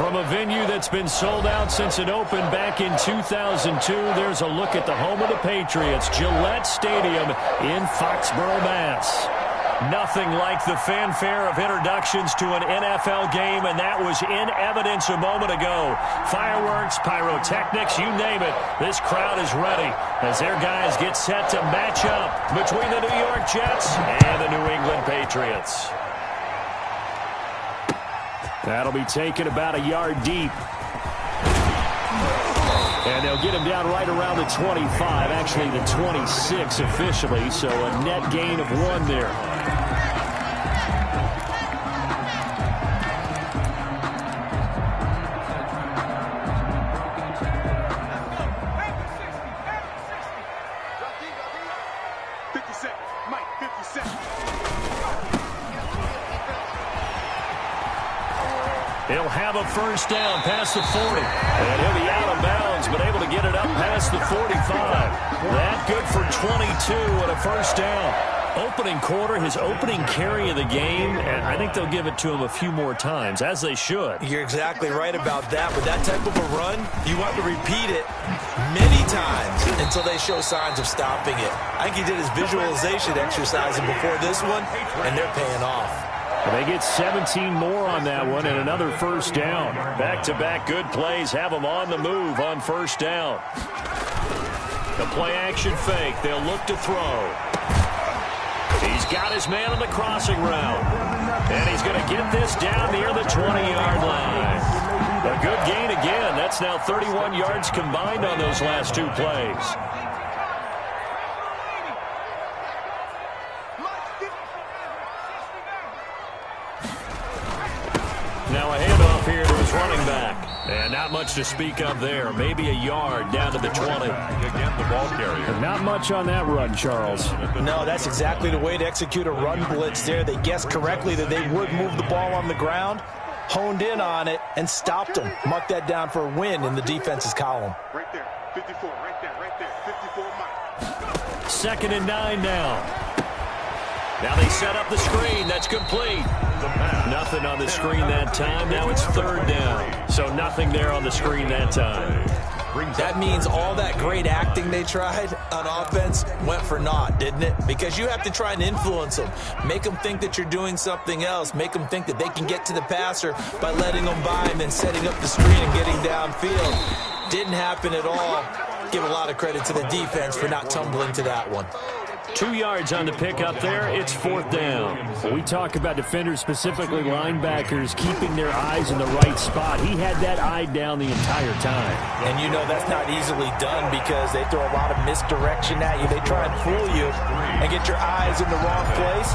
From a venue that's been sold out since it opened back in 2002, there's a look at the home of the Patriots, Gillette Stadium in Foxborough, Mass. Nothing like the fanfare of introductions to an NFL game, and that was in evidence a moment ago. Fireworks, pyrotechnics, you name it. This crowd is ready as their guys get set to match up between the New York Jets and the New England Patriots. That'll be taken about a yard deep. And they'll get him down right around the 25, actually the 26 officially, so a net gain of 1 there. He'll have a first down past the 40. And he'll be out of bounds, but able to get it up past the 45. That good for 22 and a first down. Opening quarter, his opening carry of the game, and I think they'll give it to him a few more times, as they should. You're exactly right about that. With that type of a run, you want to repeat it many times until they show signs of stopping it. I think he did his visualization exercising before this one, and they're paying off. They get 17 more on that one and another first down. Back-to-back good plays have them on the move on first down. The play-action fake. They'll look to throw. He's got his man on the crossing route. And he's going to get this down near the 20-yard line. A good gain again. That's now 31 yards combined on those last 2 plays. Now a handoff here to his running back. And not much to speak of there. Maybe a yard down to the 20. Again, the ball carrier. Not much on that run, Charles. No, that's exactly the way to execute a run blitz there. They guessed correctly that they would move the ball on the ground, honed in on it, and stopped them. Mark that down for a win in the defense's column. Right there, 54, right there, 54 Mike. 2nd and 9 now. Now they set up the screen. That's complete. Nothing on the screen that time. Now it's 3rd down. So nothing there on the screen that time. That means all that great acting they tried on offense went for naught, didn't it? Because you have to try and influence them. Make them think that you're doing something else. Make them think that they can get to the passer by letting them by and then setting up the screen and getting downfield. Didn't happen at all. Give a lot of credit to the defense for not tumbling to that one. 2 yards on the pick up there. It's 4th down. We talk about defenders, specifically linebackers, keeping their eyes in the right spot. He had that eye down the entire time. And you know that's not easily done because they throw a lot of misdirection at you. They try and fool you and get your eyes in the wrong place.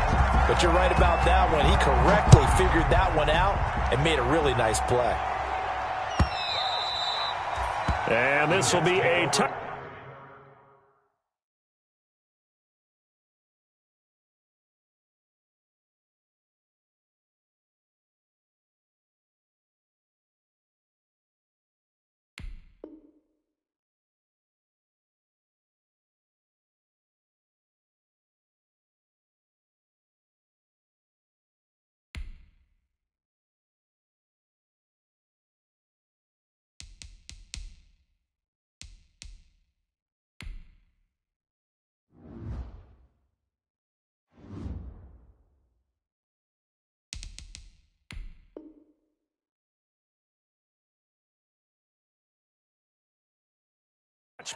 But you're right about that one. He correctly figured that one out and made a really nice play. And this will be a touchdown.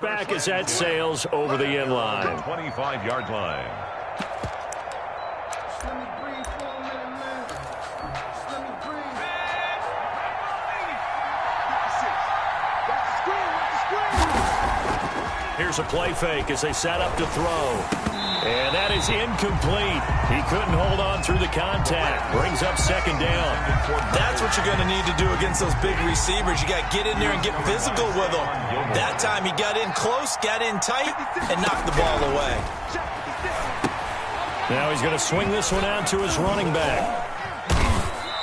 Back as that sails over the end line. 25-yard line. Here's a play fake as they set up to throw. And that is incomplete. He couldn't hold on through the contact. Brings up 2nd down. That's what you're going to need to do against those big receivers. You got to get in there and get physical with them. That time he got in close, got in tight, and knocked the ball away. Now he's going to swing this one out to his running back.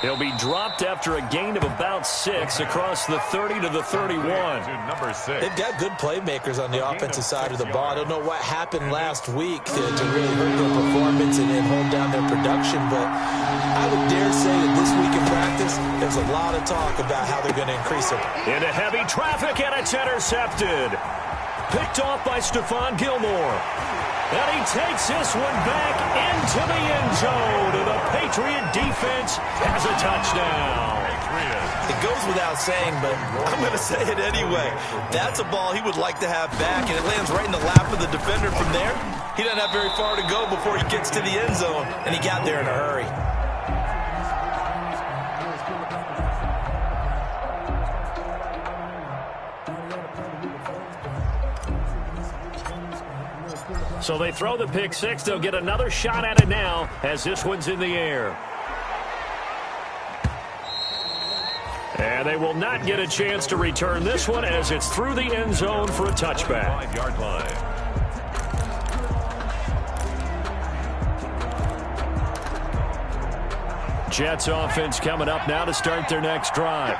He'll be dropped after a gain of about 6 across the 30 to the 31. Number 6. They've got good playmakers on the offensive side of the ball. I don't know what happened last week to really hurt their performance and hold down their production, but I would dare say that this week in practice, there's a lot of talk about how they're going to increase it. Into heavy traffic, and it's intercepted. Picked off by Stephon Gilmore. And he takes this one back into the end zone, and the Patriot defense has a touchdown. It goes without saying, but I'm going to say it anyway. That's a ball he would like to have back, and it lands right in the lap of the defender from there. He doesn't have very far to go before he gets to the end zone, and he got there in a hurry. So they throw the pick six. They'll get another shot at it now as this one's in the air. And they will not get a chance to return this one as it's through the end zone for a touchback. 5-yard line. Jets offense coming up now to start their next drive.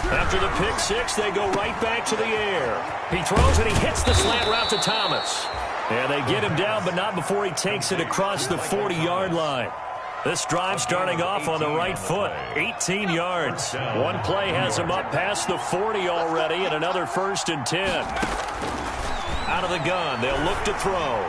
After the pick six, they go right back to the air. He throws and he hits the slant route to Thomas. And they get him down, but not before he takes it across the 40-yard line. This drive starting off on the right foot, 18 yards. One play has him up past the 40 already, and another 1st and 10. Out of the gun, they'll look to throw.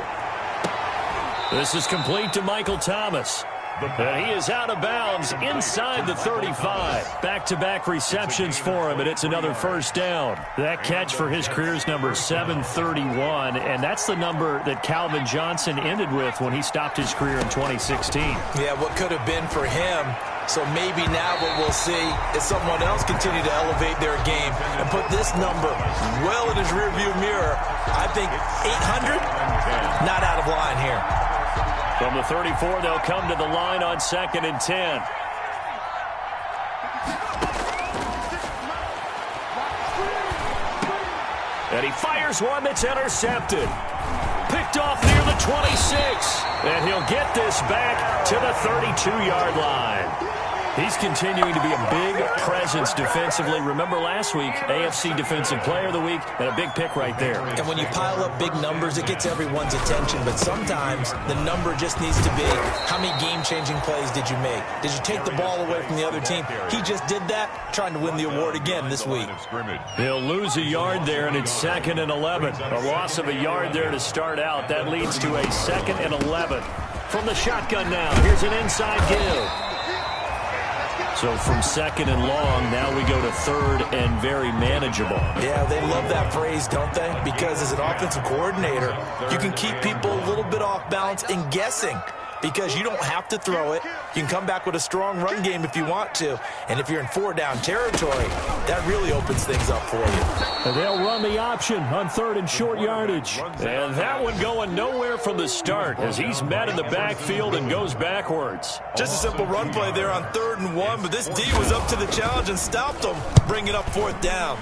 This is complete to Michael Thomas. And he is out of bounds inside the 35. Back-to-back receptions for him, and it's another 1st down. That catch for his career's number 731, and that's the number that Calvin Johnson ended with when he stopped his career in 2016. Yeah, what could have been for him. So maybe now what we'll see is someone else continue to elevate their game and put this number well in his rearview mirror. I think 800, not out of line here. From the 34, they'll come to the line on 2nd and 10. And he fires one that's intercepted. Picked off near the 26. And he'll get this back to the 32-yard line. He's continuing to be a big presence defensively. Remember last week, AFC Defensive Player of the Week, and a big pick right there. And when you pile up big numbers, it gets everyone's attention. But sometimes the number just needs to be, how many game-changing plays did you make? Did you take the ball away from the other team? He just did that, trying to win the award again this week. He'll lose a yard there, and it's 2nd and 11. A loss of a yard there to start out. That leads to a 2nd and 11. From the shotgun now, here's an inside give. So from 2nd and long, now we go to 3rd and very manageable. Yeah, they love that phrase, don't they? Because as an offensive coordinator, you can keep people a little bit off balance and guessing. Because you don't have to throw it. You can come back with a strong run game if you want to. And if you're in 4-down territory, that really opens things up for you. And they'll run the option on 3rd and short yardage. And that one going nowhere from the start as he's met in the backfield and goes backwards. Just a simple run play there on 3rd and 1, but this D was up to the challenge and stopped him, bringing up 4th down.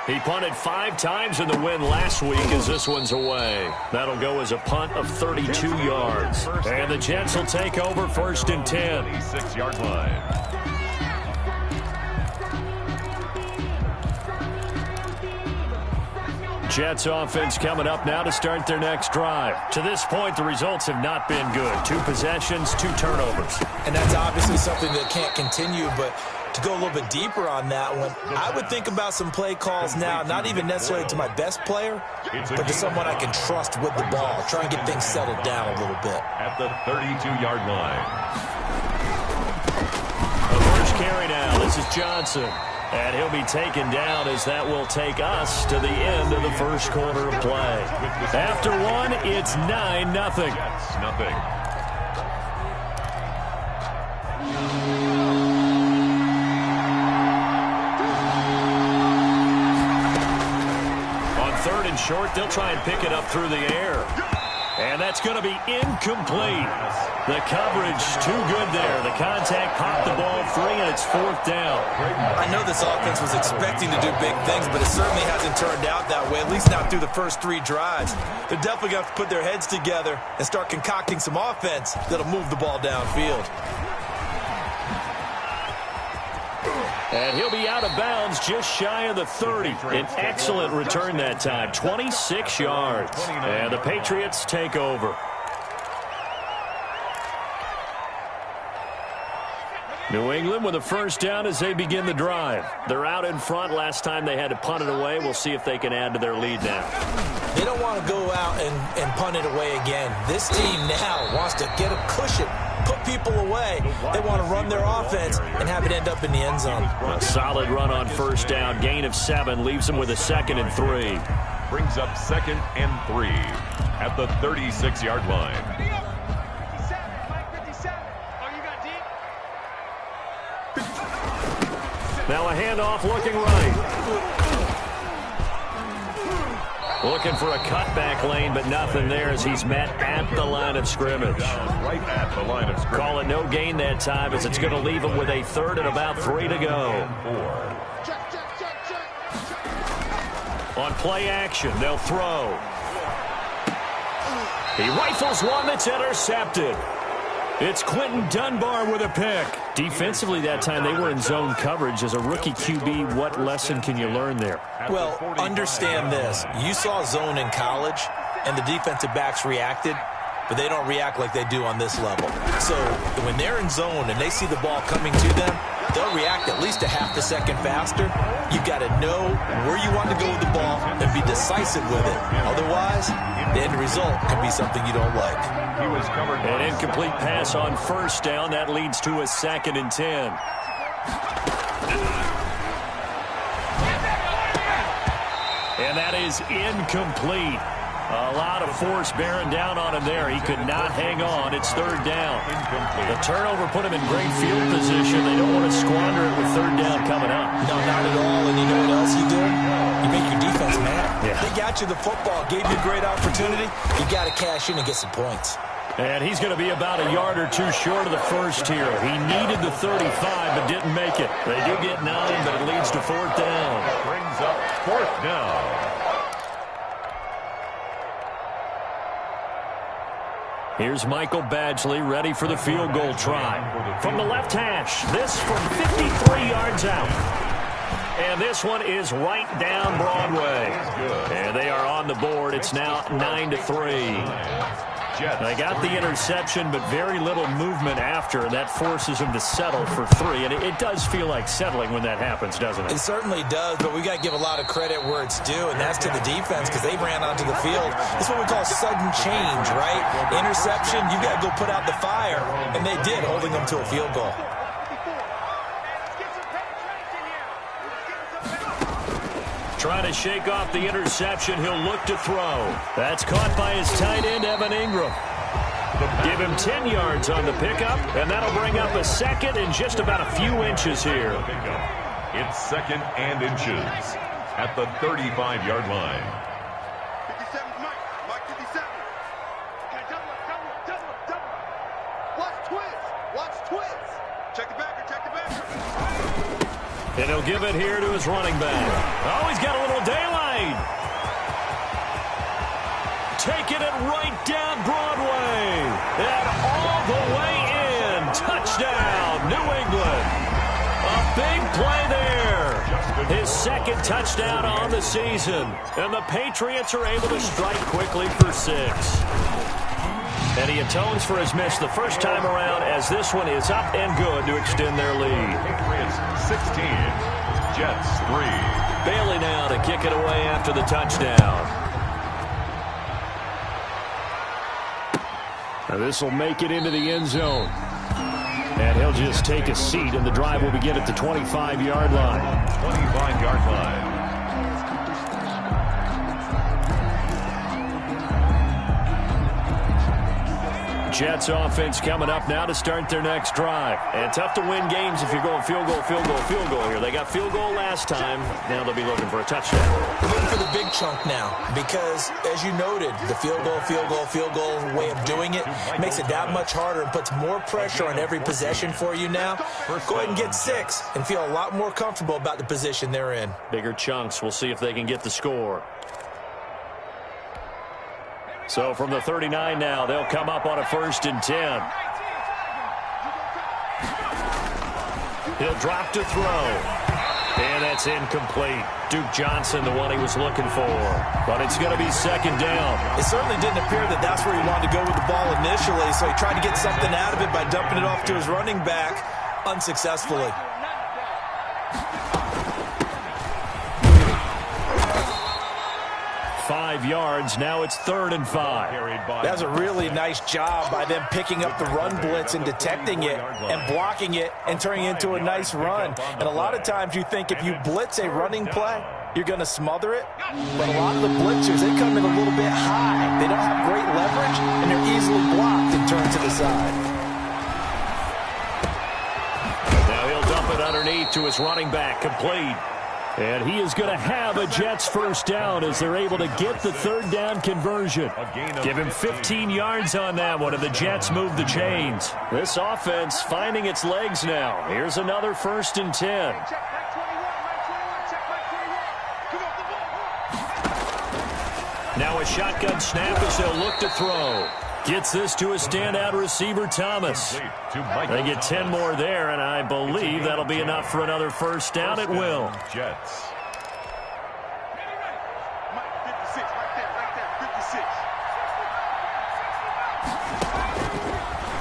He punted 5 times in the win last week as this one's away. That'll go as a punt of 32 yards. And the Jets will take over 1st and 10. 6-yard line. Jets offense coming up now to start their next drive. To this point, the results have not been good. 2 possessions, 2 turnovers. And that's obviously something that can't continue, but to go a little bit deeper on that one, I would think about some play calls now, not even necessarily to my best player, but to someone I can trust with the ball. Try and get things settled down a little bit. At the 32-yard line. The first carry now. This is Johnson. And he'll be taken down as that will take us to the end of the first quarter of play. After one, it's 9-0. Short, they'll try and pick it up through the air. And that's going to be incomplete. The coverage too good there. The contact popped the ball free, and it's 4th down. I know this offense was expecting to do big things, but it certainly hasn't turned out that way, at least not through the first 3 drives. They're definitely going to have to put their heads together and start concocting some offense that'll move the ball downfield. And he'll be out of bounds just shy of the 30. An excellent return that time, 26 yards. And the Patriots take over. New England with a first down as they begin the drive. They're out in front. Last time they had to punt it away. We'll see if they can add to their lead now. They don't want to go out and punt it away again. This team now wants to get a cushion, put people away. They want to run their offense and have it end up in the end zone. A solid run on first down. Gain of 7 leaves them with a 2nd and 3. Brings up 2nd and 3 at the 36-yard line. Now a handoff looking right. Looking for a cutback lane, but nothing there as he's met at the line of scrimmage. Right at the line of scrimmage. Call it no gain that time as it's going to leave him with a 3rd and about 3 to go. On play action, they'll throw. He rifles one that's intercepted. It's Quentin Dunbar with a pick. Defensively that time, they were in zone coverage. As a rookie QB, what lesson can you learn there? Well, understand this. You saw zone in college, and the defensive backs reacted, but they don't react like they do on this level. So when they're in zone and they see the ball coming to them, they'll react at least a half a second faster. You've got to know where you want to go with the ball and be decisive with it. Otherwise, the end result can be something you don't like. He was covered. An incomplete pass on first down. That leads to a 2nd and 10. And that is incomplete. A lot of force bearing down on him there. He could not hang on. It's 3rd down. The turnover put him in great field position. They don't want to squander it with 3rd down coming up. No, not at all. And you know what else you do? You make your defense mad. Yeah. They got you the football, gave you a great opportunity. You got to cash in and get some points. And he's going to be about a yard or 2 short of the first here. He needed the 35 but didn't make it. They do get 9, but it leads to 4th down. Brings up 4th down. Here's Michael Badgley ready for the field goal try. From the left hash, this from 53 yards out. And this one is right down Broadway. And they are on the board. It's now 9-3. They got the interception, but very little movement after, and that forces them to settle for 3. And it does feel like settling when that happens, doesn't it? It certainly does, but we got to give a lot of credit where it's due, and that's to the defense because they ran onto the field. This is what we call sudden change, right? Interception, you got to go put out the fire, and they did, holding them to a field goal. Trying to shake off the interception. He'll look to throw. That's caught by his tight end, Evan Ingram. Give him 10 yards on the pickup, and that'll bring up a 2nd and just about a few inches here. It's 2nd and inches at the 35-yard line. 57, Mike 57. Okay, double up. Watch twist. Check the backer. And he'll give it here to his running back. Oh, he's got a little daylight. Taking it right down Broadway. And all the way in. Touchdown, New England. A big play there. His 2nd touchdown on the season. And the Patriots are able to strike quickly for 6. And he atones for his miss the first time around as this one is up and good to extend their lead. Patriots 16, Jets 3. Bailey now to kick it away after the touchdown. Now this will make it into the end zone. And he'll just take a seat, and the drive will begin at the 25-yard line. 25-yard line. Jets offense coming up now to start their next drive. And tough to win games if you're going field goal here. They got field goal last time. Now they'll be looking for a touchdown. They're looking for the big chunk now because, as you noted, the field goal way of doing it makes it that much harder and puts more pressure on every possession for you now. Go ahead and get 6 and feel a lot more comfortable about the position they're in. Bigger chunks. We'll see if they can get the score. So from the 39 now, they'll come up on a 1st and 10. He'll drop to throw. And that's incomplete. Duke Johnson, the one he was looking for. But it's going to be 2nd down. It certainly didn't appear that that's where he wanted to go with the ball initially, so he tried to get something out of it by dumping it off to his running back. unsuccessfully. Five yards. Now it's 3rd and 5. That was a really nice job by them picking up the run blitz and detecting it and blocking it and turning it into a nice run. And a lot of times you think if you blitz a running play, you're going to smother it. But a lot of the blitzers, they come in a little bit high. They don't have great leverage, and they're easily blocked and turned to the side. Now he'll dump it underneath to his running back, complete. And he is going to have a Jets first down as they're able to get the 3rd down conversion. Give him 15 yards on that one, and the Jets move the chains. This offense finding its legs now. Here's another 1st and 10. Now a shotgun snap as they'll look to throw. Gets this to a standout receiver, Thomas. They get 10 more there, and I believe that'll be enough for another first down. It will. Jets.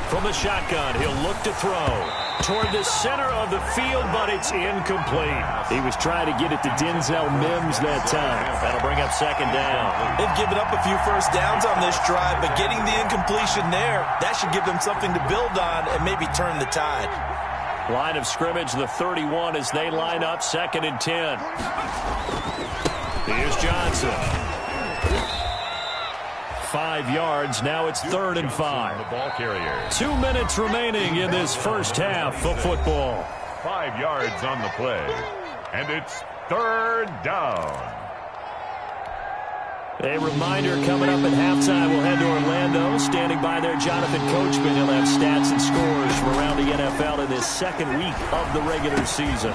From the shotgun, he'll look to throw toward the center of the field, but it's incomplete. He was trying to get it to Denzel Mims that time. That'll bring up 2nd down. They've given up a few first downs on this drive, but getting the incompletion there, that should give them something to build on and maybe turn the tide. Line of scrimmage, the 31 as they line up, 2nd and 10. Here's Johnson. 5 yards. Now it's 3rd and 5. The ball carrier. 2 minutes remaining in this first half of football. 5 yards on the play. And it's 3rd down. A reminder coming up at halftime. We'll head to Orlando. Standing by there, Jonathan Coachman. He'll have stats and scores from around the NFL in this 2nd week of the regular season.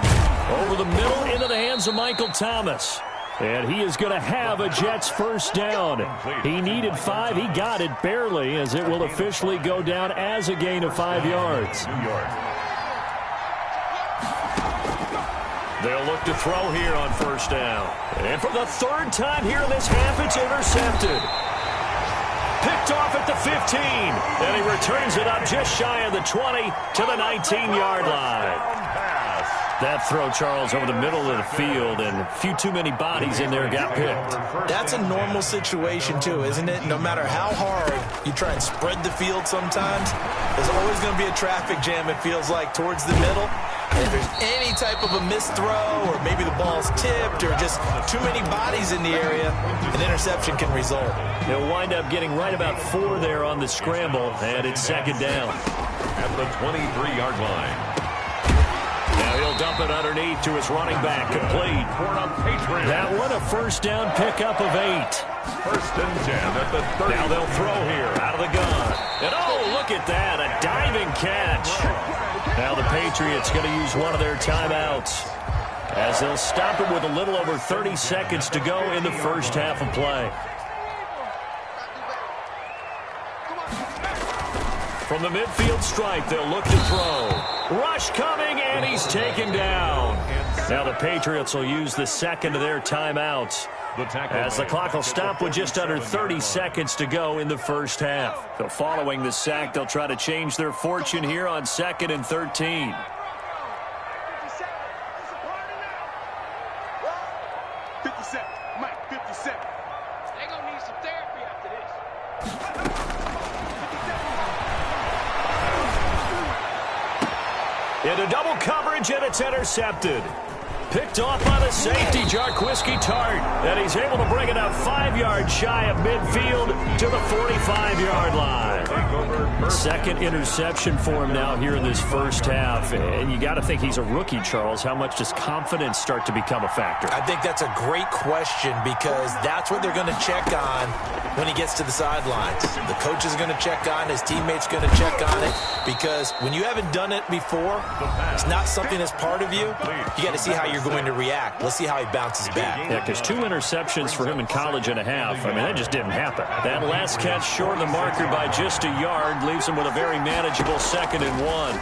Over the middle, into the hands of Michael Thomas. And he is going to have a Jets first down. He needed 5. He got it barely, as it will officially go down as a gain of 5 yards. New York. They'll look to throw here on first down. And for the 3rd time here in this half, it's intercepted. Picked off at the 15. And he returns it up just shy of the 20 to the 19-yard line. That throw, Charles, over the middle of the field, and a few too many bodies in there got picked. That's a normal situation, too, isn't it? No matter how hard you try and spread the field sometimes, there's always going to be a traffic jam, it feels like, towards the middle. And if there's any type of a missed throw, or maybe the ball's tipped, or just too many bodies in the area, an interception can result. He'll wind up getting right about 4 there on the scramble, and it's 2nd down. At the 23-yard line. Now he'll dump it underneath to his running back, complete. That one, a first down pickup of 8. 1st and 10 at the 30. Now they'll throw here out of the gun. And oh, look at that, a diving catch. Now the Patriots going to use one of their timeouts, as they'll stop it with a little over 30 seconds to go in the first half of play. From the midfield stripe, they'll look to throw. Rush coming, and he's taken down. Now the Patriots will use the 2nd of their timeouts, as the clock will stop with just under 30 seconds to go in the first half. So following the sack, they'll try to change their fortune here on 2nd and 13. 57, Mike, 57. They're going to need some therapy after this. Into double coverage, and it's intercepted. Picked off by the safety, Jarquiski Tart. And he's able to bring it up 5 yards shy of midfield to the 45-yard line. 2nd interception for him now here in this first half. And you got to think he's a rookie, Charles. How much does confidence start to become a factor? I think that's a great question, because that's what they're going to check on when he gets to the sidelines. The coach is going to check on, his teammates going to check on it, because when you haven't done it before, it's not something that's part of you. You got to see how you're going to react. Let's see how he bounces back. Yeah, because 2 interceptions for him in college and a half. I mean, that just didn't happen. That last catch short of the marker by just a yard leaves him with a very manageable 2nd and 1.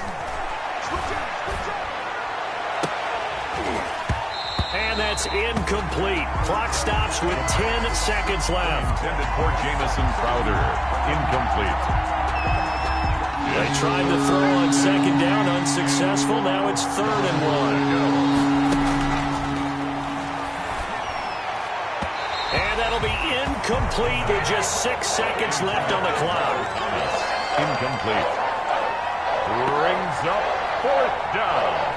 And that's incomplete. Clock stops with 10 seconds left. Intended for Jamison Crowder. Incomplete. They tried to throw on on second down, unsuccessful. Now it's 3rd and 1. And that'll be incomplete with just 6 seconds left on the clock. Incomplete. Brings up 4th down.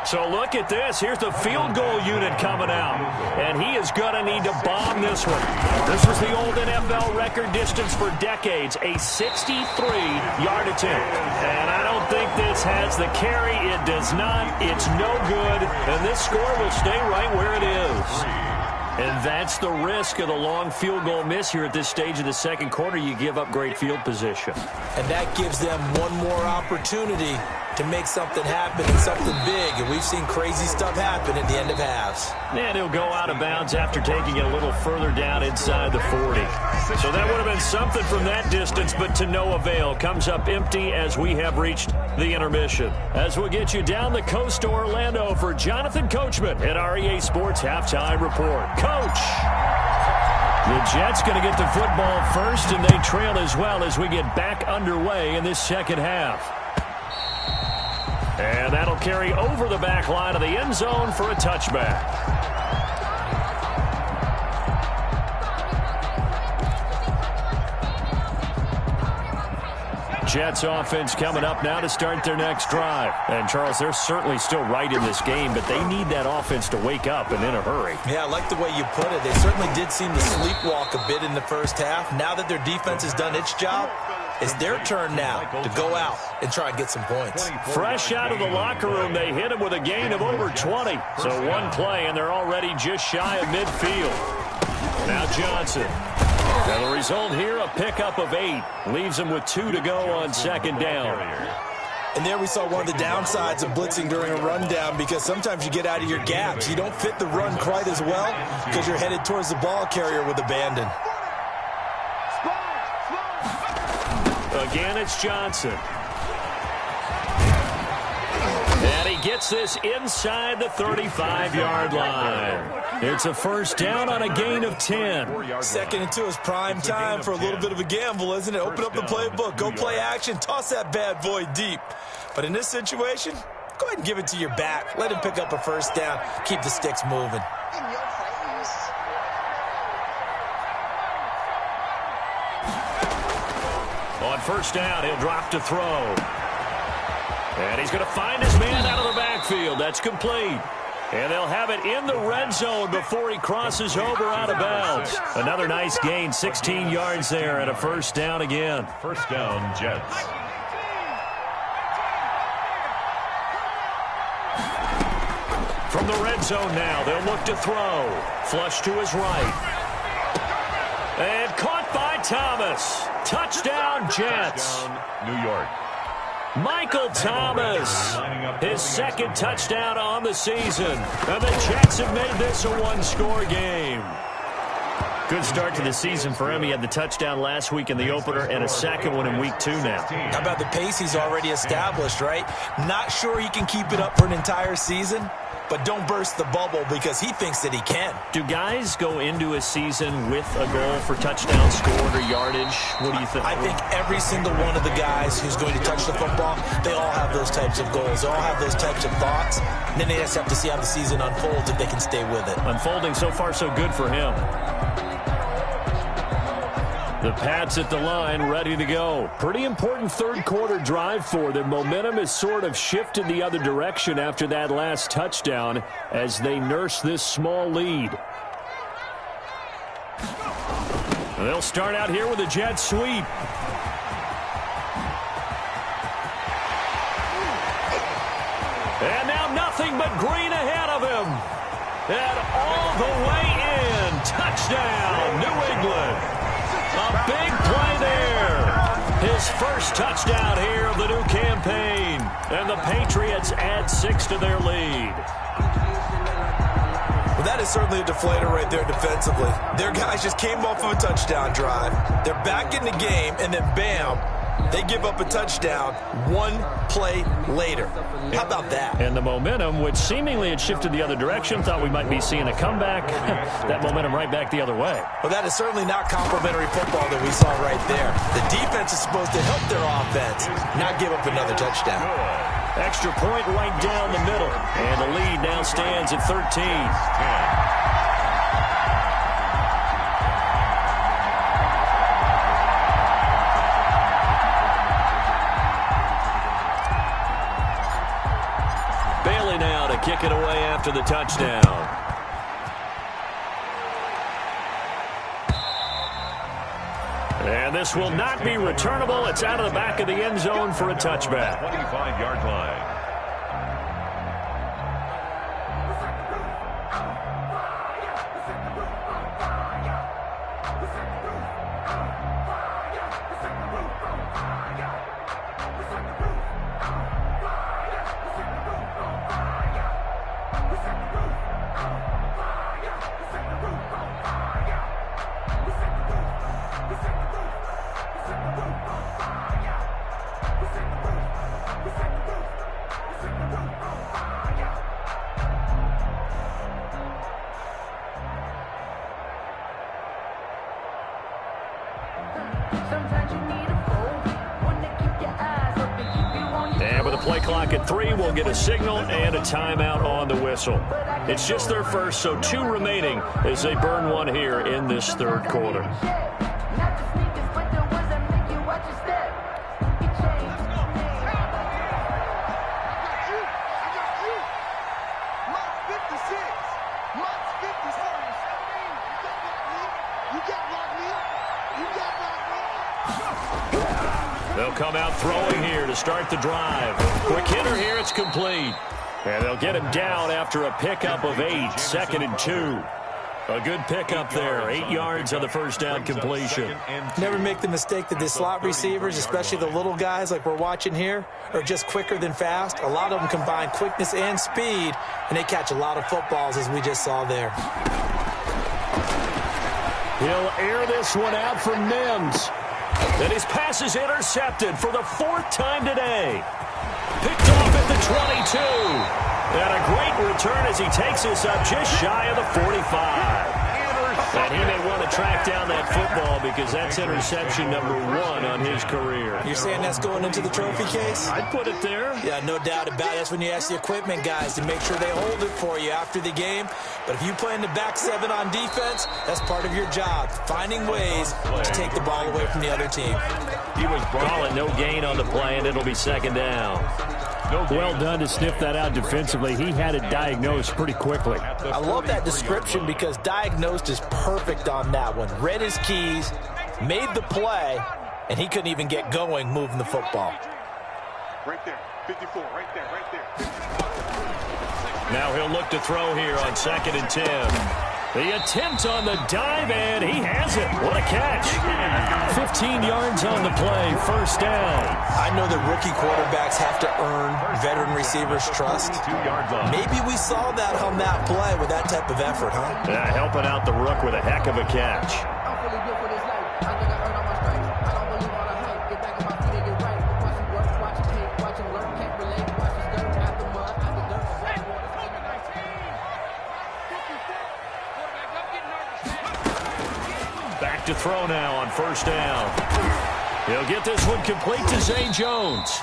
So look at this. Here's the field goal unit coming out. And he is going to need to bomb this one. This was the old NFL record distance for decades, a 63-yard attempt. And I don't think this has the carry. It does not. It's no good. And this score will stay right where it is. And that's the risk of the long field goal miss here at this stage of the second quarter. You give up great field position. And that gives them one more opportunity to make something happen and something big. And we've seen crazy stuff happen at the end of halves. And he'll go out of bounds after taking it a little further down inside the 40. So that would have been something from that distance, but to no avail. Comes up empty as we have reached the intermission. As we'll get you down the coast to Orlando for Jonathan Coachman at REA Sports Halftime Report. Coach! The Jets going to get the football first, and they trail as well as we get back underway in this second half. And that'll carry over the back line of the end zone for a touchback. Jets offense coming up now to start their next drive. And, Charles, they're certainly still right in this game, but they need that offense to wake up and in a hurry. Yeah, I like the way you put it. They certainly did seem to sleepwalk a bit in the first half. Now that their defense has done its job, it's their turn now to go out and try and get some points. Fresh out of the locker room, they hit him with a gain of over 20. So one play, and they're already just shy of midfield. Now Johnson. Now the result here, a pickup of 8. Leaves them with 2 to go on second down. And there we saw one of the downsides of blitzing during a rundown, because sometimes you get out of your gaps. You don't fit the run quite as well because you're headed towards the ball carrier with abandon. Again, it's Johnson. And he gets this inside the 35-yard line. It's a first down on a gain of 10. 2nd and 2 is prime time for a little bit of a gamble, isn't it? Open up the playbook, go play action, toss that bad boy deep. But in this situation, go ahead and give it to your back. Let him pick up a first down. Keep the sticks moving. On first down, he'll drop to throw. And he's going to find his man out of the backfield. That's complete. And they'll have it in the red zone before he crosses over out of bounds. Another nice gain, 16 yards there, and a first down again. First down, Jets. From the red zone now, they'll look to throw. Flush to his right. And caught by Thomas. Touchdown, Jets. New York. Michael Thomas, his 2nd touchdown on the season. And the Jets have made this a one-score game. Good start to the season for him. He had the touchdown last week in the opener and a second one in week 2 now. How about the pace he's already established, right? Not sure he can keep it up for an entire season, but don't burst the bubble because he thinks that he can. Do guys go into a season with a goal for touchdowns scored or yardage? What do you think? I think every single one of the guys who's going to touch the football, they all have those types of goals. They all have those types of thoughts. And then they just have to see how the season unfolds if they can stay with it. Unfolding so far so good for him. The Pats at the line, ready to go. Pretty important third quarter drive for them. Momentum has sort of shifted the other direction after that last touchdown as they nurse this small lead. They'll start out here with a jet sweep. And now nothing but green ahead of him. And all the way in. Touchdown, New England. A big play there. His first touchdown here of the new campaign. And the Patriots add 6 to their lead. Well, that is certainly a deflator right there defensively. Their guys just came off of a touchdown drive. They're back in the game, and then bam, They give up a touchdown one play later. How about that? And the momentum, which seemingly had shifted the other direction, thought we might be seeing a comeback. That momentum right back the other way. Well, that is certainly not complimentary football that we saw right there. The defense is supposed to help their offense, not give up another touchdown. Extra point right down the middle. And the lead now stands at 13. Kick it away after the touchdown. And this will not be returnable. It's out of the back of the end zone for a touchback. 25-yard line. And with a play clock at 3, we'll get a signal and a timeout on the whistle. It's just their first, so 2 remaining as they burn one here in this third quarter. They'll come out throwing here to start the drive. Quick hitter here, it's complete. And they'll get him down after a pickup of 8, 2nd and 2. A good pickup there, 8 yards on the first down completion. Never make the mistake that the slot receivers, especially the little guys like we're watching here, are just quicker than fast. A lot of them combine quickness and speed, and they catch a lot of footballs, as we just saw there. He'll air this one out for Mims. And his pass is intercepted for the 4th time today. Picked off at the 22. And a great return as he takes us up just shy of the 45. And he may want to track down that football because that's interception number 1 on his career. You're saying that's going into the trophy case? I'd put it there. Yeah, no doubt about it. That's when you ask the equipment guys to make sure they hold it for you after the game. But if you play in the back 7 on defense, that's part of your job, finding ways to take the ball away from the other team. He was calling no gain on the play, and it'll be 2nd down. Well done to sniff that out defensively. He had it diagnosed pretty quickly. I love that description because diagnosed is perfect on that one. Read his keys, made the play, and he couldn't even get going moving the football. Right there, 54, right there, right there. 54. Now he'll look to throw here on 2nd and 10. The attempt on the dive, and he has it. What a catch. 15 yards on the play, 1st down. I know that rookie quarterbacks have to earn veteran receivers' trust. Maybe we saw that on that play with that type of effort, huh? Yeah, helping out the rook with a heck of a catch. Back to throw now on 1st down. He'll get this one complete to Zay Jones.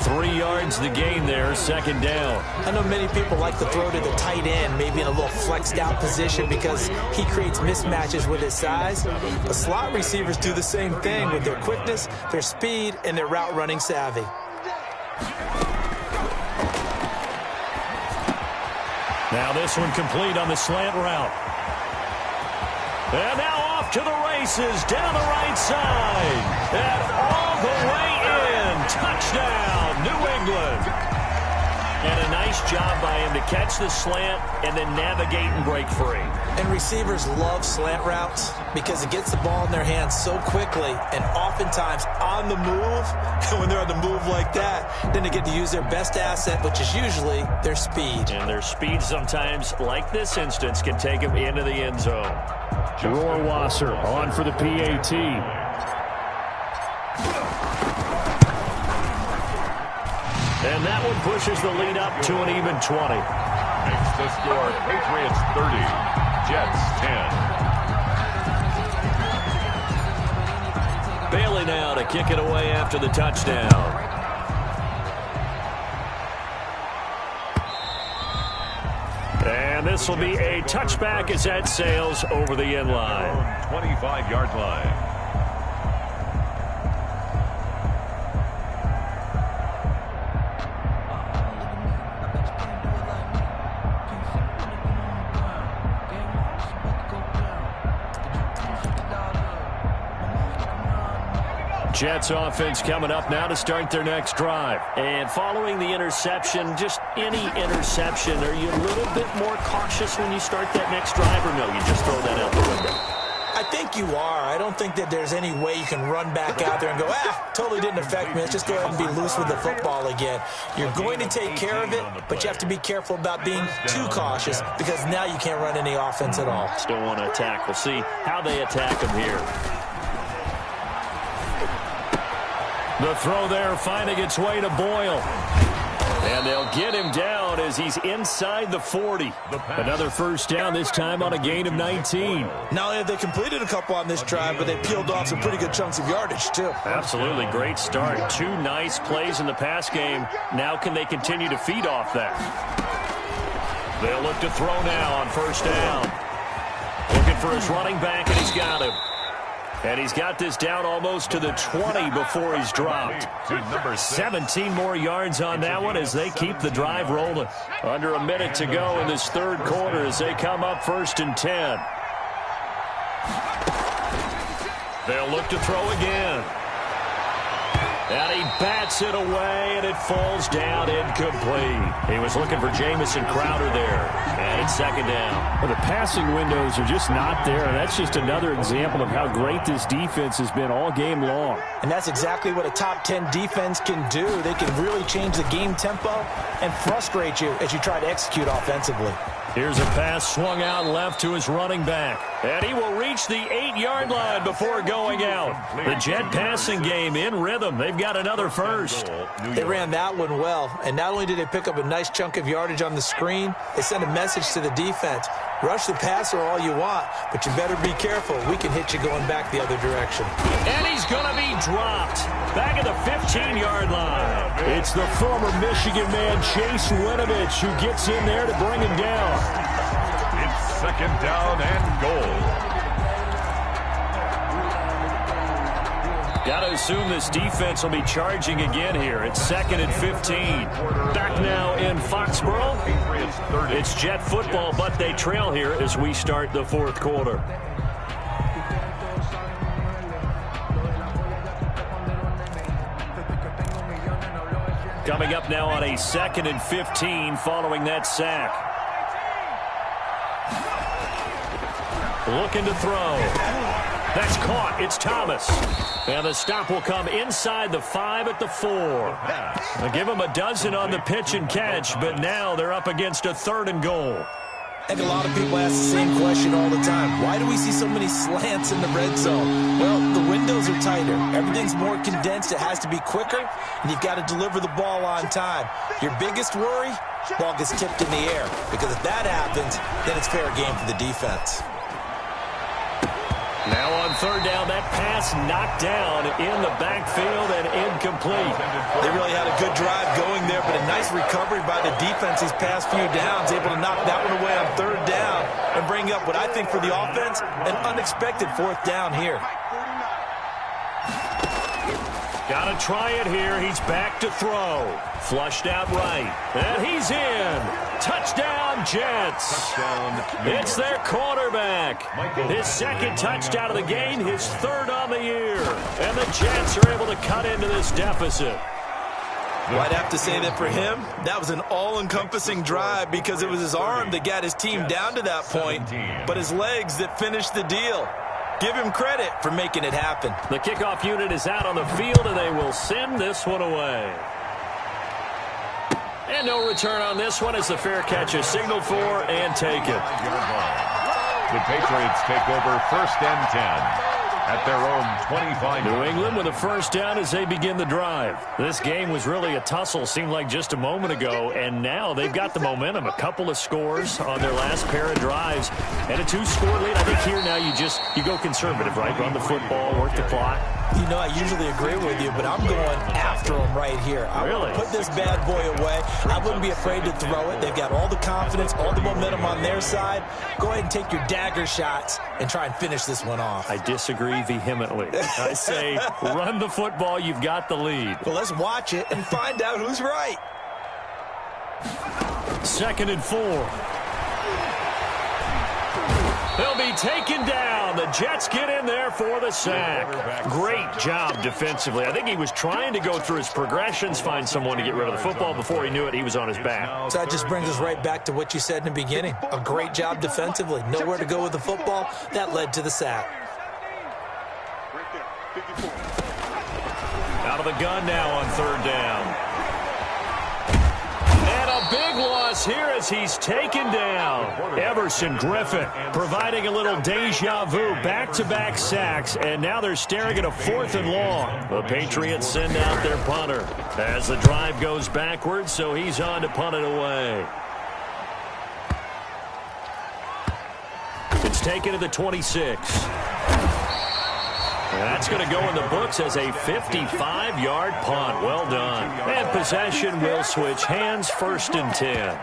3 yards the gain there, 2nd down. I know many people like to throw to the tight end, maybe in a little flexed out position because he creates mismatches with his size. But slot receivers do the same thing with their quickness, their speed, and their route running savvy. Now this one complete on the slant route. And now off to the races, down the right side. And all the way in. Touchdown, New England. And a nice job by him to catch the slant and then navigate and break free. And receivers love slant routes because it gets the ball in their hands so quickly and oftentimes on the move. And when they're on the move like that, then they get to use their best asset, which is usually their speed. And their speed sometimes, like this instance, can take them into the end zone. Rohrwasser on for the PAT. And that one pushes the lead up to an even 20. Makes the score Patriots 30, Jets 10. Bailey now to kick it away after the touchdown. And this will be a touchback as that sails over the end line. 25-yard line. Jets offense coming up now to start their next drive. And following the interception, just any interception, are you a little bit more cautious when you start that next drive, or no, you just throw that out the window? I think you are. I don't think that there's any way you can run back out there and go, totally didn't affect me. Let's just go ahead and be loose with the football again. You're going to take care of it, but you have to be careful about being too cautious because now you can't run any offense at all. Still want to attack. We'll see how they attack them here. The throw there finding its way to Boyle. And they'll get him down as he's inside the 40. Another first down, this time on a gain of 19. Not only have they completed a couple on this drive, but they peeled off some pretty good chunks of yardage, too. Absolutely. Great start. Two nice plays in the pass game. Now can they continue to feed off that? They'll look to throw now on first down. Looking for his running back, and he's got him. And he's got this down almost to the 20 before he's dropped. 17 more yards on that one as they keep the drive rolling. Under a minute to go in this third quarter as they come up 1st and 10. They'll look to throw again. And he bats it away, and it falls down incomplete. He was looking for Jamison Crowder there. And it's second down. Well, the passing windows are just not there. That's just another example of how great this defense has been all game long. And that's exactly what a top 10 defense can do. They can really change the game tempo and frustrate you as you try to execute offensively. Here's a pass swung out left to his running back. And he will reach the 8-yard line before going out. The Jet passing game in rhythm. They've got another first. They ran that one well. And not only did they pick up a nice chunk of yardage on the screen, they sent a message to the defense. Rush the passer all you want, but you better be careful. We can hit you going back the other direction. And he's going to be dropped. Back at the 15-yard line. It's the former Michigan man, Chase Winovich, who gets in there to bring him down. It's second down and goal. Got to assume this defense will be charging again here. It's 2nd and 15. Back now in Foxborough. It's Jet football, but they trail here as we start the fourth quarter. Coming up now on a 2nd and 15 following that sack. Looking to throw. That's caught. It's Thomas. And the stop will come inside the 5 at the 4. They'll give him a dozen on the pitch and catch, but now they're up against a 3rd and goal. I think a lot of people ask the same question all the time. Why do we see so many slants in the red zone? Well, the windows are tighter. Everything's more condensed. It has to be quicker, and you've got to deliver the ball on time. Your biggest worry? Ball gets tipped in the air, because if that happens, then it's fair game for the defense. Now on 3rd down, that pass knocked down in the backfield and incomplete. They really had a good drive going there, but a nice recovery by the defense these past few downs, able to knock that one away on 3rd down and bring up what I think for the offense, an unexpected 4th down here. Got to try it here. He's back to throw. Flushed out right. And he's in. Touchdown, Jets. It's their quarterback. His 2nd touchdown of the game, his 3rd on the year. And the Jets are able to cut into this deficit. Well, I'd have to say that for him, that was an all-encompassing drive because it was his arm that got his team down to that point, but his legs that finished the deal. Give him credit for making it happen. The kickoff unit is out on the field, and they will send this one away. And no return on this one as the fair catch is signaled for and taken. The Patriots take over 1st and 10. at their own 25. New England with a first down as they begin the drive. This game was really a tussle, seemed like just a moment ago, and now they've got the momentum. A couple of scores on their last pair of drives and a 2-score lead. I think here now you go conservative, right? Run the football, work the clock. You know, I usually agree with you, but I'm going after them right here. I want to put this bad boy away. I wouldn't be afraid to throw it. They've got all the confidence, all the momentum on their side. Go ahead and take your dagger shots and try and finish this one off. I disagree vehemently. I say run the football. You've got the lead. Well, let's watch it and find out who's right. 2nd and 4. They'll be taken down. The Jets get in there for the sack. Great job defensively. I think he was trying to go through his progressions, find someone to get rid of the football. Before he knew it, he was on his back. So that just brings us right back to what you said in the beginning. A great job defensively. Nowhere to go with the football. That led to the sack. Right there, 54. Out of the gun now on 3rd down. And a big loss here as he's taken down. Everson Griffin providing a little deja vu, back-to-back sacks, and now they're staring at a 4th and long. The Patriots send out their punter as the drive goes backwards, so he's on to punt it away. It's taken to the 26. And that's going to go in the books as a 55-yard punt. Well done. And possession will switch hands, 1st and 10.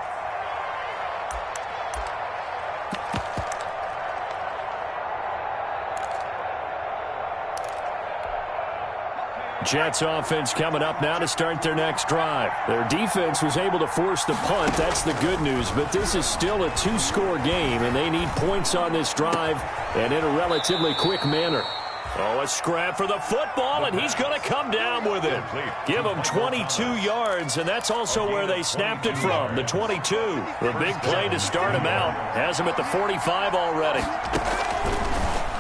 Jets offense coming up now to start their next drive. Their defense was able to force the punt. That's the good news. But this is still a 2-score game, and they need points on this drive and in a relatively quick manner. Oh, a scrap for the football, and he's going to come down with it. Give him 22 yards, and that's also where they snapped it from, the 22. The big play to start him out. Has him at the 45 already.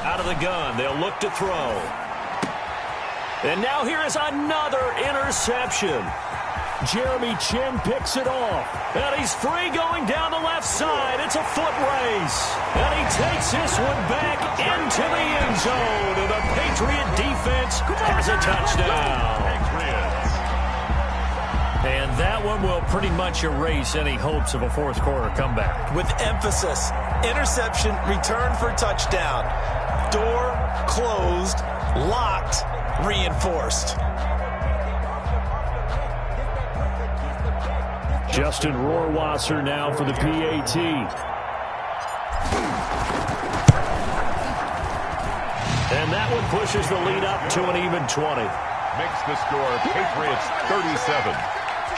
Out of the gun, they'll look to throw. And now here is another interception. Jeremy Chin picks it off. And he's free going down the left side. It's a foot race. And he takes this one back into the end zone. And the Patriot defense has a touchdown. And that one will pretty much erase any hopes of a 4th quarter comeback. With emphasis, interception, return for touchdown. Door closed, locked, reinforced. Justin Rohrwasser now for the PAT. And that one pushes the lead up to an even 20. Makes the score Patriots 37,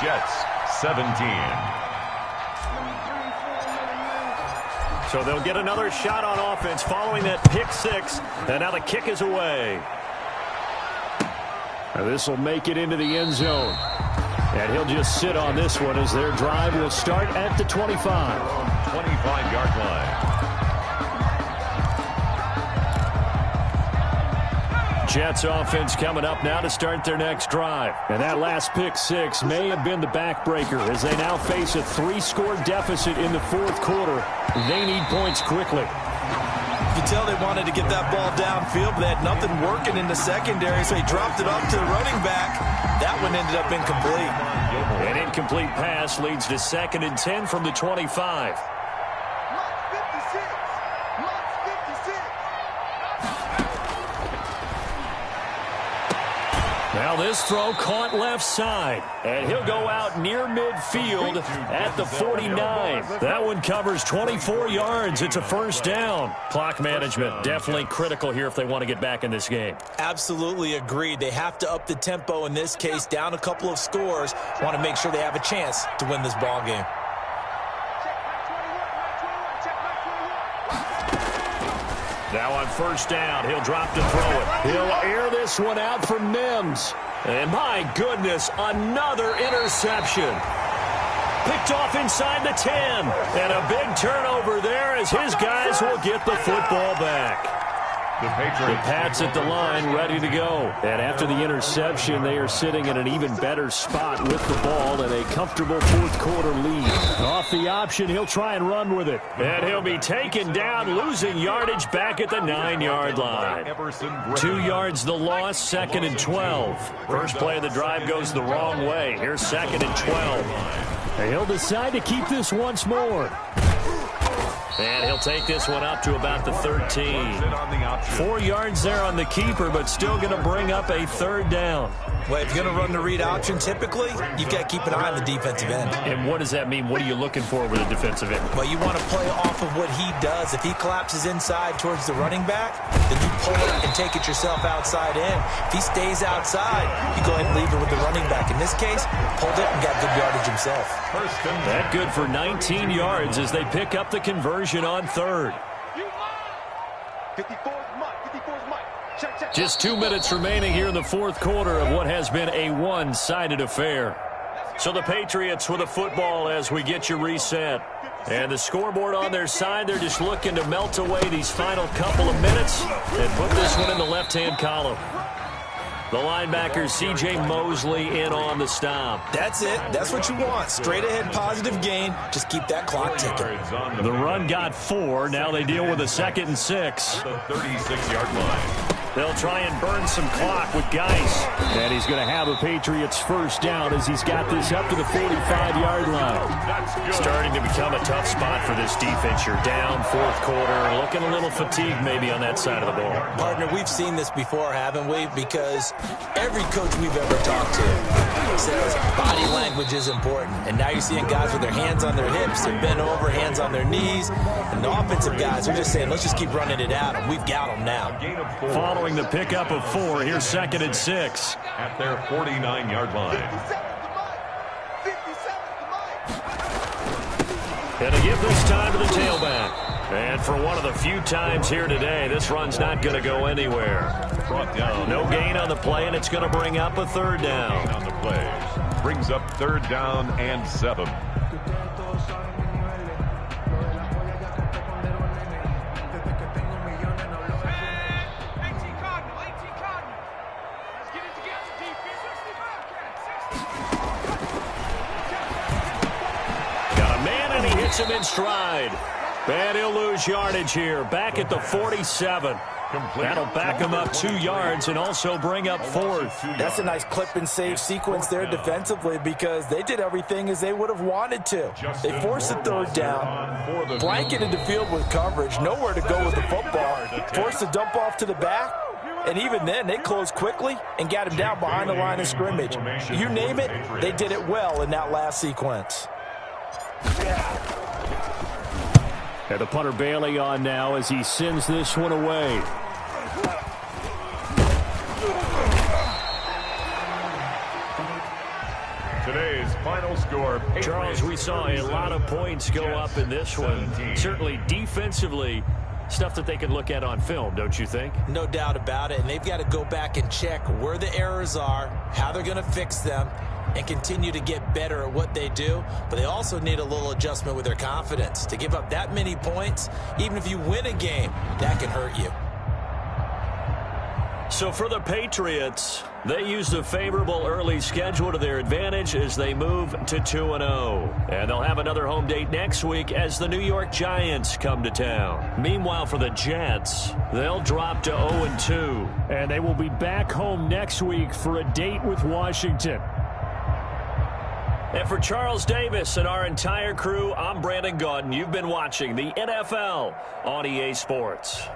Jets 17. So they'll get another shot on offense following that pick 6. And now the kick is away. This will make it into the end zone. And he'll just sit on this one as their drive will start at the 25. 25-yard line. Jets offense coming up now to start their next drive. And that last pick 6 may have been the backbreaker as they now face a 3-score deficit in the 4th quarter. They need points quickly. You can tell they wanted to get that ball downfield, but they had nothing working in the secondary, so he dropped it off to the running back. That one ended up incomplete. An incomplete pass leads to 2nd and 10 from the 25. Now this throw caught left side, and he'll go out near midfield at the 49. That one covers 24 yards. It's a 1st down. Clock management definitely critical here if they want to get back in this game. Absolutely agreed. They have to up the tempo in this case, down a couple of scores. Want to make sure they have a chance to win this ball game. Now on 1st down, he'll drop to throw it. He'll air this one out for Mims. And my goodness, another interception. Picked off inside the 10. And a big turnover there as his guys will get the football back. The Pats at the line, ready to go. And after the interception, they are sitting in an even better spot with the ball and a comfortable fourth-quarter lead. Off the option, he'll try and run with it. And he'll be taken down, losing yardage back at the 9-yard line. 2 yards the loss, 2nd and 12. First play of the drive goes the wrong way. Here's 2nd and 12. And he'll decide to keep this once more. And he'll take this one up to about the 13. 4 yards there on the keeper, but still going to bring up a 3rd down. Well, if you're going to run the read option, typically, you've got to keep an eye on the defensive end. And what does that mean? What are you looking for with a defensive end? Well, you want to play off of what he does. If he collapses inside towards the running back, then you pull it and take it yourself outside in. If he stays outside, you go ahead and leave it with the running back. In this case, pulled it and got good yardage himself. That good for 19 yards as they pick up the conversion on 3rd. 54's Mike. 54's Mike. Check. Just 2 minutes remaining here in the fourth quarter of what has been a one-sided affair. So the Patriots with a football as we get you reset. And the scoreboard on their side, they're just looking to melt away these final couple of minutes and put this one in the left-hand column. The linebacker, C.J. Mosley, in on the stop. That's it. That's what you want. Straight ahead, positive gain. Just keep that clock ticking. The run got 4. Now they deal with a 2nd and 6. The 36-yard line. They'll try and burn some clock with Geis. And he's going to have a Patriots first down as he's got this up to the 45-yard line. Starting to become a tough spot for this defense. You're down, fourth quarter, looking a little fatigued maybe on that side of the ball. Partner, we've seen this before, haven't we? Because every coach we've ever talked to says body language is important. And now you're seeing guys with their hands on their hips, they're bent over, hands on their knees. And the offensive guys are just saying, let's just keep running it out. And we've got them now. Following the pickup of 4, here's 2nd and 6. At their 49-yard line. And to give this time to the tailback. And for one of the few times here today, this run's not going to go anywhere. Brought down. No gain on the play, and it's going to bring up a 3rd down. On the play. Brings up 3rd down and 7. Hits him in stride. And he'll lose yardage here. Back at the 47. That'll back him up 2 yards and also bring up 4th. That's a nice clip and save sequence there defensively because they did everything as they would have wanted to. They forced the 3rd down, blanketed the field with coverage, nowhere to go with the football, forced the dump off to the back, and even then they closed quickly and got him down behind the line of scrimmage. You name it, they did it well in that last sequence. And the punter Bailey on now as he sends this one away. Today's final score. Charles, we saw a lot of points go up in this one. Certainly defensively, stuff that they can look at on film, don't you think? No doubt about it. And they've got to go back and check where the errors are, how they're going to fix them, and continue to get better at what they do. But they also need a little adjustment with their confidence. To give up that many points, even if you win a game, that can hurt you. So for the Patriots, they used a favorable early schedule to their advantage as they move to 2-0. And they'll have another home date next week as the New York Giants come to town. Meanwhile, for the Jets, they'll drop to 0-2. And they will be back home next week for a date with Washington. And for Charles Davis and our entire crew, I'm Brandon Gaudin. You've been watching the NFL on EA Sports.